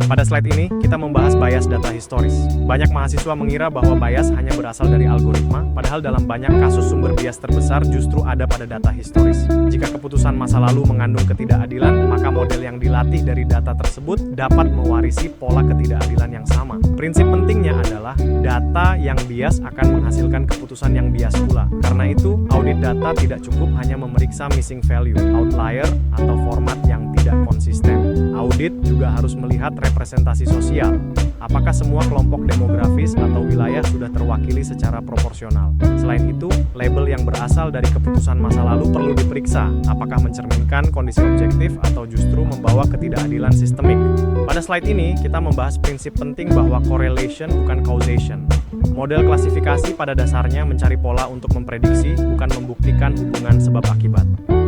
Pada slide ini, kita membahas bias data historis. Banyak mahasiswa mengira bahwa bias hanya berasal dari algoritma, padahal dalam banyak kasus sumber bias terbesar justru ada pada data historis. Jika keputusan masa lalu mengandung ketidakadilan, maka model yang dilatih dari data tersebut dapat mewarisi pola ketidakadilan yang sama. Prinsip pentingnya adalah data yang bias akan menghasilkan keputusan yang bias pula. Karena itu, audit data tidak cukup hanya memeriksa missing value, outlier, atau format yang tidak konsisten. Audit juga harus melihat representasi sosial. Apakah semua kelompok demografis atau wilayah sudah terwakili secara proporsional? Selain itu, label yang berasal dari keputusan masa lalu perlu diperiksa. Apakah mencerminkan kondisi objektif atau justru membawa ketidakadilan sistemik? Pada slide ini, kita membahas prinsip penting bahwa correlation bukan causation. Model klasifikasi pada dasarnya mencari pola untuk memprediksi, bukan membuktikan hubungan sebab akibat.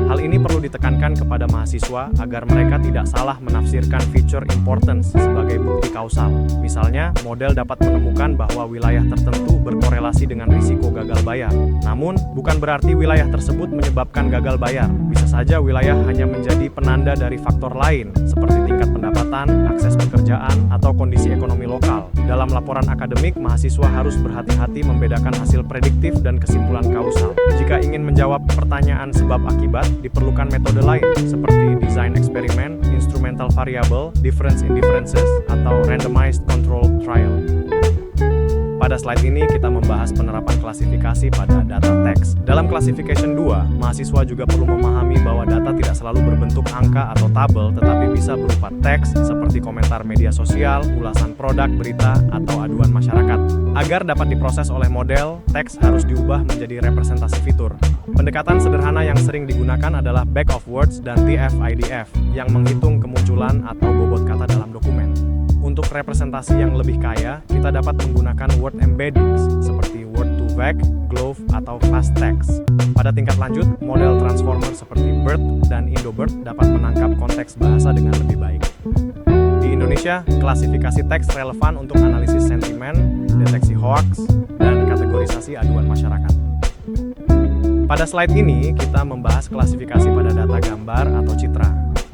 Hal ini perlu ditekankan kepada mahasiswa agar mereka tidak salah menafsirkan feature importance sebagai bukti kausal. Misalnya, model dapat menemukan bahwa wilayah tertentu berkorelasi dengan risiko gagal bayar. Namun, bukan berarti wilayah tersebut menyebabkan gagal bayar. Bisa saja wilayah hanya menjadi penanda dari faktor lain, seperti tingkat pendapatan, akses pekerjaan, atau kondisi ekonomi lokal. Dalam laporan akademik, mahasiswa harus berhati-hati membedakan hasil prediktif dan kesimpulan kausal. Jika ingin menjawab pertanyaan sebab akibat, diperlukan metode lain seperti design eksperimen, instrumental variable, difference in differences, atau randomized controlled trial. Pada slide ini kita membahas penerapan klasifikasi pada data teks. Dalam classification 2, mahasiswa juga perlu memahami bahwa data tidak selalu berbentuk angka atau tabel, tetapi bisa berupa teks seperti komentar media sosial, ulasan produk, berita, atau aduan masyarakat. Agar dapat diproses oleh model, teks harus diubah menjadi representasi fitur. Pendekatan sederhana yang sering digunakan adalah back of words dan TF-IDF yang menghitung kemunculan atau bobot kata dalam dokumen. Untuk representasi yang lebih kaya, kita dapat menggunakan word embeddings seperti word2vec, glove, atau fast text. Pada tingkat lanjut, model transformer seperti BERT dan IndoBERT dapat menangkap konteks bahasa dengan lebih baik. Di Indonesia, klasifikasi teks relevan untuk analisis sentimen, deteksi hoax, dan kategorisasi aduan masyarakat. Pada slide ini, kita membahas klasifikasi pada data gambar atau citra.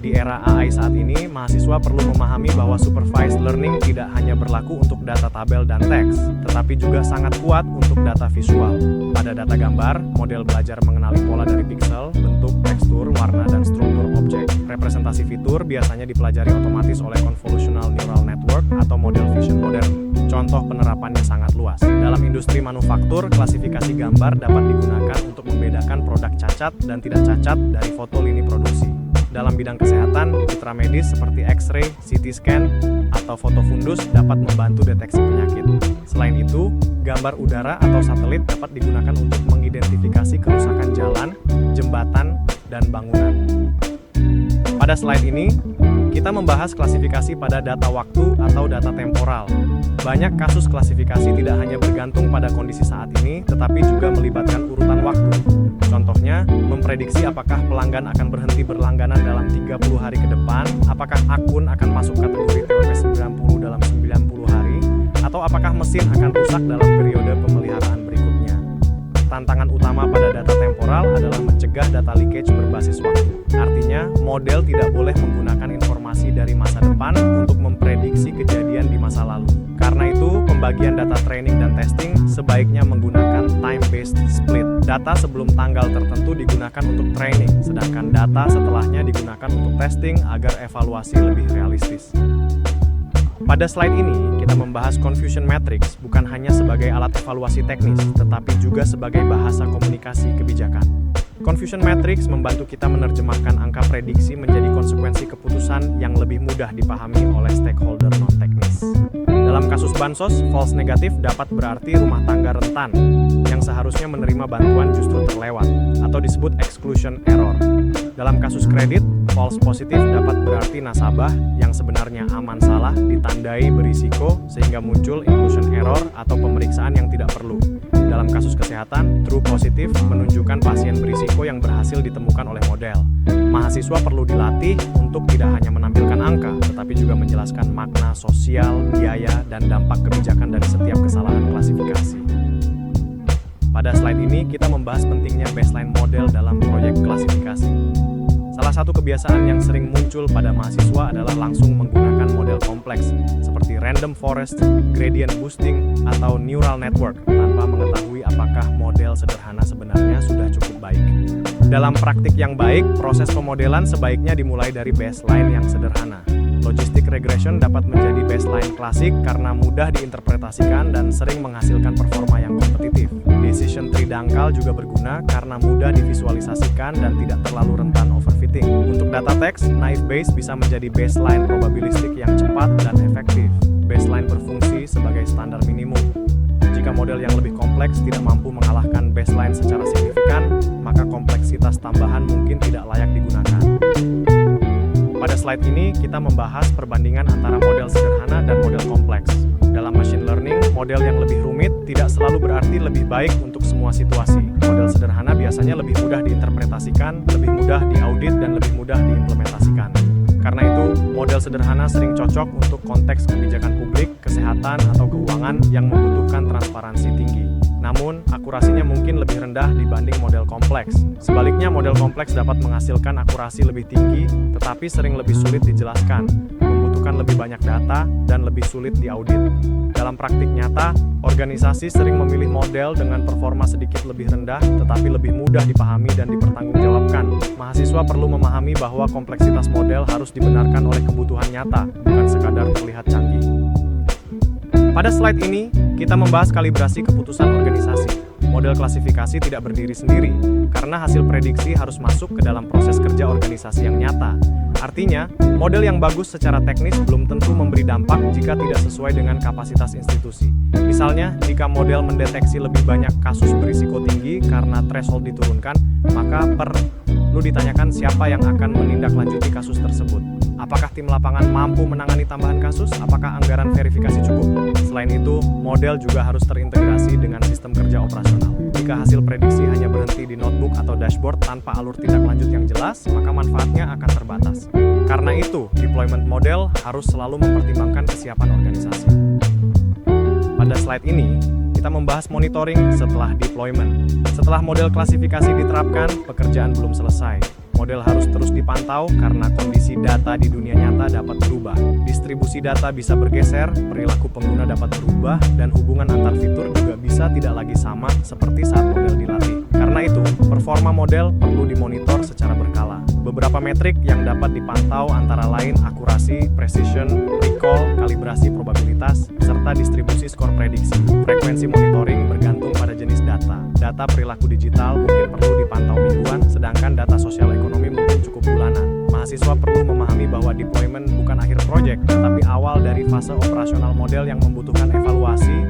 Di era AI saat ini, mahasiswa perlu memahami bahwa supervised learning tidak hanya berlaku untuk data tabel dan teks, tetapi juga sangat kuat untuk data visual. Pada data gambar, model belajar mengenali pola dari piksel, bentuk, tekstur, warna, dan struktur objek. Representasi fitur biasanya dipelajari otomatis oleh convolutional neural network atau model vision modern. Contoh penerapannya sangat luas. Dalam industri manufaktur, klasifikasi gambar dapat digunakan untuk membedakan produk cacat dan tidak cacat dari foto lini produksi. Dalam bidang kesehatan, citra medis seperti X-ray, CT scan, atau foto fundus dapat membantu deteksi penyakit. Selain itu, gambar udara atau satelit dapat digunakan untuk mengidentifikasi kerusakan jalan, jembatan, dan bangunan. Pada slide ini, kita membahas klasifikasi pada data waktu atau data temporal. Banyak kasus klasifikasi tidak hanya bergantung pada kondisi saat ini, tetapi juga melibatkan urutan waktu. Contohnya, memprediksi apakah pelanggan akan berhenti berlangganan dalam 30 hari ke depan, apakah akun akan masuk kategori TWP 90 dalam 90 hari, atau apakah mesin akan rusak dalam periode pemeliharaan berikutnya. Tantangan utama pada data temporal adalah mencegah data leakage berbasis waktu. Artinya, model tidak boleh menggunakan informasi dari masa depan untuk memprediksi kejadian di masa lalu. Karena itu, pembagian data training dan testing sebaiknya menggunakan time-based split. Data sebelum tanggal tertentu digunakan untuk training, sedangkan data setelahnya digunakan untuk testing agar evaluasi lebih realistis. Pada slide ini, kita membahas confusion matrix bukan hanya sebagai alat evaluasi teknis, tetapi juga sebagai bahasa komunikasi kebijakan. Confusion matrix membantu kita menerjemahkan angka prediksi menjadi konsekuensi keputusan yang lebih mudah dipahami oleh stakeholder non-teknis. Dalam kasus bansos, false negatif dapat berarti rumah tangga rentan yang seharusnya menerima bantuan justru terlewat, atau disebut exclusion error. Dalam kasus kredit, false positif dapat berarti nasabah yang sebenarnya aman salah ditandai berisiko sehingga muncul inclusion error atau pemeriksaan yang tidak perlu. Dalam kasus kesehatan, true positif menunjukkan pasien berisiko yang berhasil ditemukan oleh model. Mahasiswa perlu dilatih untuk tidak hanya menampilkan angka, tetapi juga menjelaskan makna sosial, biaya, dan dampak kebijakan dari setiap kesalahan klasifikasi. Pada slide ini, kita membahas pentingnya baseline model dalam proyek klasifikasi. Salah Salah satu kebiasaan yang sering muncul pada mahasiswa adalah langsung menggunakan model kompleks seperti random forest, gradient boosting, atau neural network tanpa mengetahui apakah model sederhana sebenarnya sudah cukup baik. Dalam praktik yang baik, proses pemodelan sebaiknya dimulai dari baseline yang sederhana. Logistic regression dapat menjadi baseline klasik karena mudah diinterpretasikan dan sering menghasilkan performa yang kompetitif. Decision tree dangkal juga berguna karena mudah divisualisasikan dan tidak terlalu rentan overfitting. Untuk data teks, naive Bayes bisa menjadi baseline probabilistik yang cepat dan efektif. Baseline berfungsi sebagai standar minimum. Jika model yang lebih kompleks tidak mampu mengalahkan baseline secara signifikan, maka kompleksitas tambahan mungkin tidak layak digunakan. Pada slide ini, kita membahas perbandingan antara model sederhana dan model kompleks. Dalam machine learning, model yang lebih rumit tidak selalu berarti lebih baik untuk semua situasi. Model sederhana biasanya lebih mudah diinterpretasikan, lebih mudah diaudit, dan lebih mudah diimplementasikan. Karena itu, model sederhana sering cocok untuk konteks kebijakan publik, kesehatan, atau keuangan yang membutuhkan transparansi tinggi. Namun, akurasinya mungkin lebih rendah dibanding model kompleks. Sebaliknya, model kompleks dapat menghasilkan akurasi lebih tinggi, tetapi sering lebih sulit dijelaskan, membutuhkan lebih banyak data, dan lebih sulit diaudit. Dalam praktik nyata, organisasi sering memilih model dengan performa sedikit lebih rendah, tetapi lebih mudah dipahami dan dipertanggungjawabkan. Mahasiswa perlu memahami bahwa kompleksitas model harus dibenarkan oleh kebutuhan nyata, bukan sekadar terlihat canggih. Pada slide ini, kita membahas kalibrasi keputusan organisasi. Model klasifikasi tidak berdiri sendiri, karena hasil prediksi harus masuk ke dalam proses kerja organisasi yang nyata. Artinya, model yang bagus secara teknis belum tentu memberi dampak jika tidak sesuai dengan kapasitas institusi. Misalnya, jika model mendeteksi lebih banyak kasus berisiko tinggi karena threshold diturunkan, maka perlu ditanyakan siapa yang akan menindaklanjuti kasus tersebut. Apakah tim lapangan mampu menangani tambahan kasus? Apakah anggaran verifikasi cukup? Selain itu, model juga harus terintegrasi dengan sistem kerja operasional. Jika hasil prediksi hanya berhenti di notebook atau dashboard tanpa alur tindak lanjut yang jelas, maka manfaatnya akan terbatas. Karena itu, deployment model harus selalu mempertimbangkan kesiapan organisasi. Pada slide ini, kita membahas monitoring setelah deployment. Setelah model klasifikasi diterapkan, pekerjaan belum selesai. Model harus terus dipantau karena kondisi data di dunia nyata dapat berubah. Distribusi data bisa bergeser, perilaku pengguna dapat berubah, dan hubungan antar fitur juga bisa tidak lagi sama seperti saat model dilatih. Karena itu, performa model perlu dimonitor secara berkala. Beberapa metrik yang dapat dipantau antara lain akurasi, precision, recall, kalibrasi probabilitas, serta distribusi skor prediksi. Frekuensi monitoring bergantung pada jenis data. Data perilaku digital mungkin perlu dipantau mingguan, sedangkan data sosial ekonomi mungkin cukup bulanan. Mahasiswa perlu memahami bahwa deployment bukan akhir proyek, tetapi awal dari fase operasional model yang membutuhkan evaluasi,